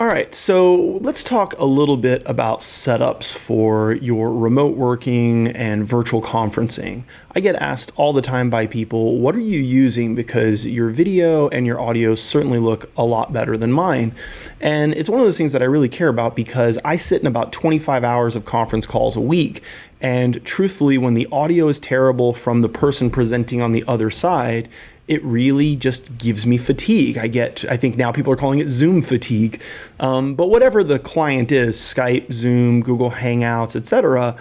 All right, so let's talk a little bit about setups for your remote working and virtual conferencing. I get asked all the time by people, what are you using? Because your video and your audio certainly look a lot better than mine. And it's one of those things that I really care about because I sit in about 25 hours of conference calls a week. And truthfully, when the audio is terrible from the person presenting on the other side, it really just gives me fatigue. I think now people are calling it Zoom fatigue. But whatever the client is, Skype, Zoom, Google Hangouts, etc.,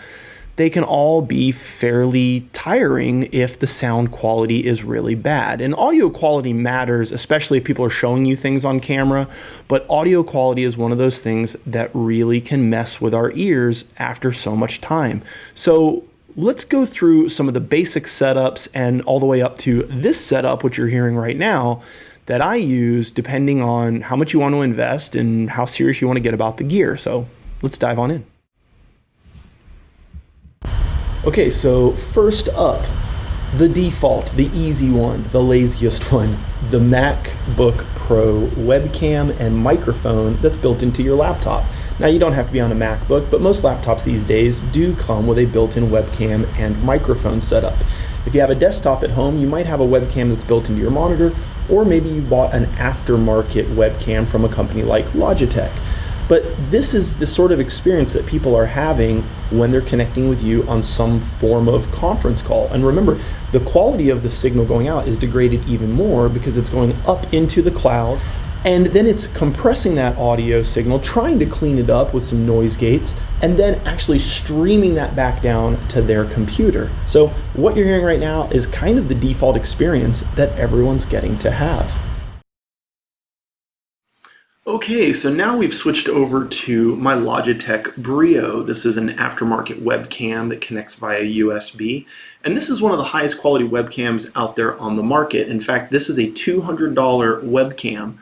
they can all be fairly tiring if the sound quality is really bad. And audio quality matters, especially if people are showing you things on camera, but audio quality is one of those things that really can mess with our ears after so much time. So let's go through some of the basic setups and all the way up to this setup, which you're hearing right now, that I use depending on how much you want to invest and how serious you want to get about the gear. So let's dive on in. Okay, so first up, the default, the easy one, the laziest one, the MacBook Pro webcam and microphone that's built into your laptop. Now, you don't have to be on a MacBook, but most laptops these days do come with a built-in webcam and microphone setup. If you have a desktop at home, you might have a webcam that's built into your monitor, or maybe you bought an aftermarket webcam from a company like Logitech. But this is the sort of experience that people are having when they're connecting with you on some form of conference call. And remember, the quality of the signal going out is degraded even more because it's going up into the cloud, and then it's compressing that audio signal, trying to clean it up with some noise gates, and then actually streaming that back down to their computer. So what you're hearing right now is kind of the default experience that everyone's getting to have. Okay, so now we've switched over to my Logitech Brio. This is an aftermarket webcam that connects via USB. And this is one of the highest quality webcams out there on the market. In fact, this is a $200 webcam.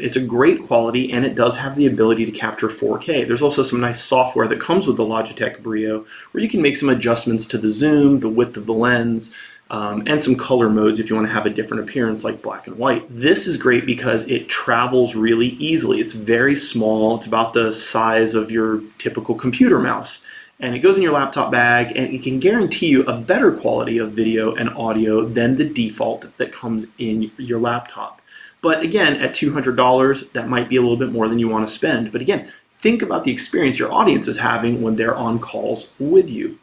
It's a great quality, and it does have the ability to capture 4K. There's also some nice software that comes with the Logitech Brio where you can make some adjustments to the zoom, the width of the lens, and some color modes if you want to have a different appearance like black and white. This is great because it travels really easily. It's very small. It's about the size of your typical computer mouse. And it goes in your laptop bag, and it can guarantee you a better quality of video and audio than the default that comes in your laptop. But again, at $200, that might be a little bit more than you want to spend. But again, think about the experience your audience is having when they're on calls with you.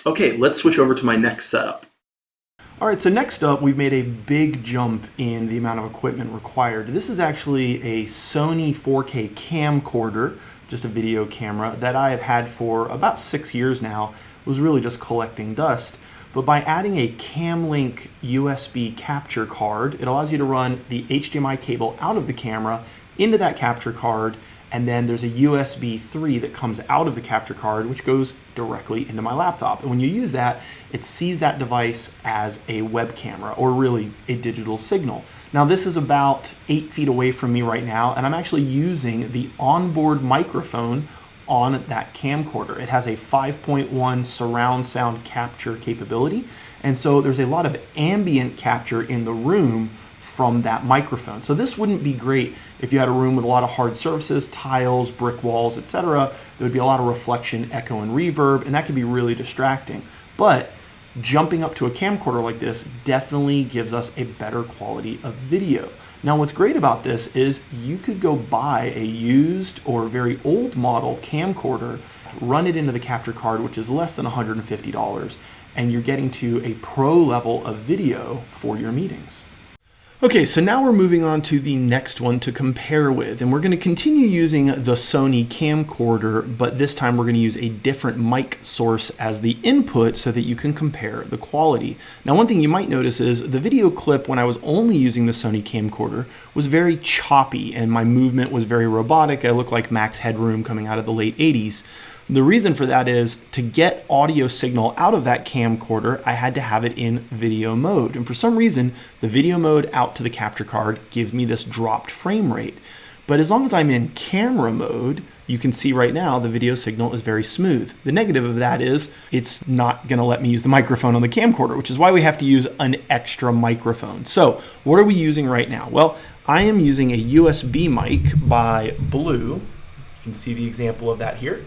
Okay, let's switch over to my next setup. All right, so next up, we've made a big jump in the amount of equipment required. This is actually a Sony 4K camcorder, just a video camera that I have had for about 6 years now. It was really just collecting dust. But by adding a CamLink USB capture card, it allows you to run the HDMI cable out of the camera into that capture card, and then there's a USB 3 that comes out of the capture card, which goes directly into my laptop. And when you use that, it sees that device as a web camera, or really a digital signal. Now, this is about 8 feet away from me right now, and I'm actually using the onboard microphone on that camcorder. It has a 5.1 surround sound capture capability, and so there's a lot of ambient capture in the room from that microphone. So this wouldn't be great if you had a room with a lot of hard surfaces, tiles, brick walls, etc. There would be a lot of reflection, echo, and reverb, and that could be really distracting. But jumping up to a camcorder like this definitely gives us a better quality of video. Now, what's great about this is you could go buy a used or very old model camcorder, run it into the capture card, which is less than $150, and you're getting to a pro level of video for your meetings. Okay, so now we're moving on to the next one to compare with, and we're going to continue using the Sony camcorder, but this time we're going to use a different mic source as the input so that you can compare the quality. Now, one thing you might notice is the video clip when I was only using the Sony camcorder was very choppy, and my movement was very robotic. I looked like Max Headroom coming out of the late 80s. The reason for that is to get audio signal out of that camcorder, I had to have it in video mode. And for some reason, the video mode out to the capture card gives me this dropped frame rate. But as long as I'm in camera mode, you can see right now the video signal is very smooth. The negative of that is it's not going to let me use the microphone on the camcorder, which is why we have to use an extra microphone. So what are we using right now? Well, I am using a USB mic by Blue. You can see the example of that here.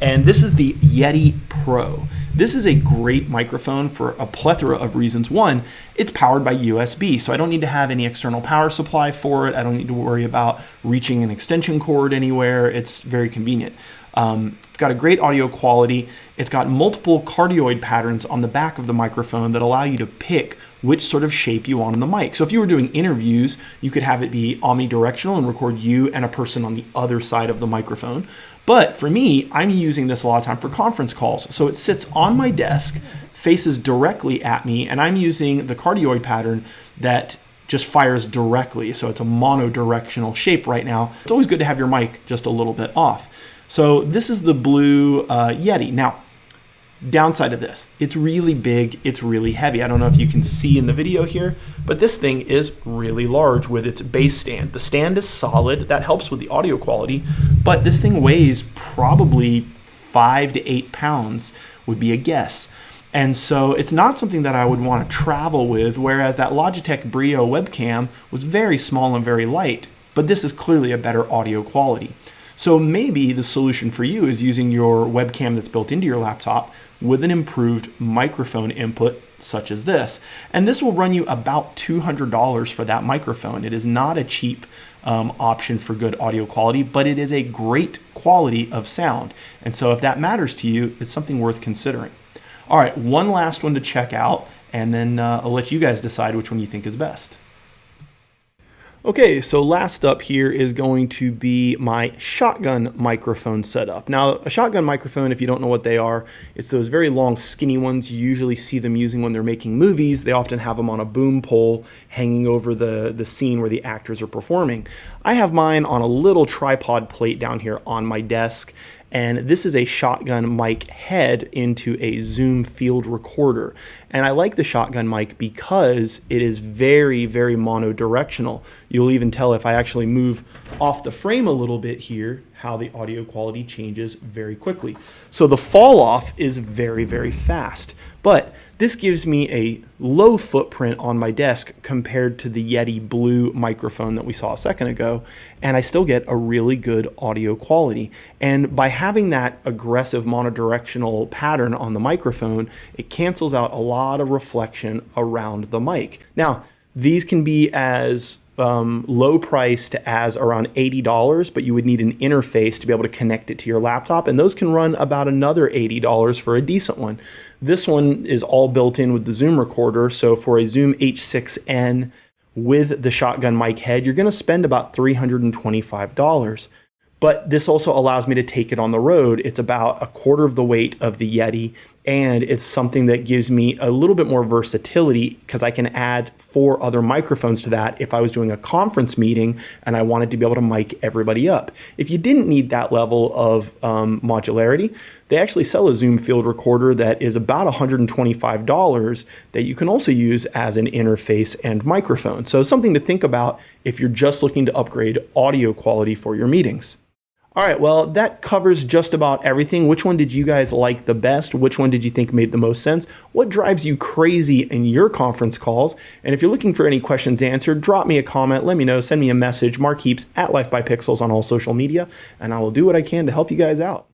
And this is the Yeti Pro. This is a great microphone for a plethora of reasons. One, it's powered by USB, so I don't need to have any external power supply for it. I don't need to worry about reaching an extension cord anywhere. It's very convenient. It's got a great audio quality. It's got multiple cardioid patterns on the back of the microphone that allow you to pick which sort of shape you want on the mic. So if you were doing interviews, you could have it be omnidirectional and record you and a person on the other side of the microphone. But for me, I'm using this a lot of time for conference calls. So it sits on my desk, faces directly at me, and I'm using the cardioid pattern that just fires directly. So it's a monodirectional shape right now. It's always good to have your mic just a little bit off. So this is the Blue Yeti. Now, downside of this, it's really big, it's really heavy. I don't know if you can see in the video here, but this thing is really large with its base stand. The stand is solid, that helps with the audio quality, but this thing weighs probably 5 to 8 pounds would be a guess. And so it's not something that I would want to travel with, whereas that Logitech Brio webcam was very small and very light, but this is clearly a better audio quality. So maybe the solution for you is using your webcam that's built into your laptop with an improved microphone input such as this. And this will run you about $200 for that microphone. It is not a cheap option for good audio quality, but it is a great quality of sound. And so if that matters to you, it's something worth considering. All right, one last one to check out, and then I'll let you guys decide which one you think is best. Okay, so last up here is going to be my shotgun microphone setup. Now, a shotgun microphone, if you don't know what they are, it's those very long, skinny ones. You usually see them using when they're making movies. They often have them on a boom pole hanging over the scene where the actors are performing. I have mine on a little tripod plate down here on my desk, and this is a shotgun mic head into a Zoom field recorder. And I like the shotgun mic because it is very, very monodirectional. You'll even tell if I actually move off the frame a little bit here, how the audio quality changes very quickly. So the fall off is very, very fast. But this gives me a low footprint on my desk compared to the Yeti Blue microphone that we saw a second ago, and I still get a really good audio quality. And by having that aggressive monodirectional pattern on the microphone, it cancels out a lot of reflection around the mic. Now, these can be as low priced as around $80, but you would need an interface to be able to connect it to your laptop, and those can run about another $80 for a decent one. This one is all built in with the Zoom recorder, so for a Zoom H6N with the shotgun mic head, you're going to spend about $325. But this also allows me to take it on the road. It's about a quarter of the weight of the Yeti, and it's something that gives me a little bit more versatility because I can add 4 other microphones to that if I was doing a conference meeting and I wanted to be able to mic everybody up. If you didn't need that level of modularity, they actually sell a Zoom field recorder that is about $125 that you can also use as an interface and microphone. So something to think about if you're just looking to upgrade audio quality for your meetings. All right, well, that covers just about everything. Which one did you guys like the best? Which one did you think made the most sense? What drives you crazy in your conference calls? And if you're looking for any questions answered, drop me a comment, let me know, send me a message, Mark Heaps at Life by Pixels on all social media, and I will do what I can to help you guys out.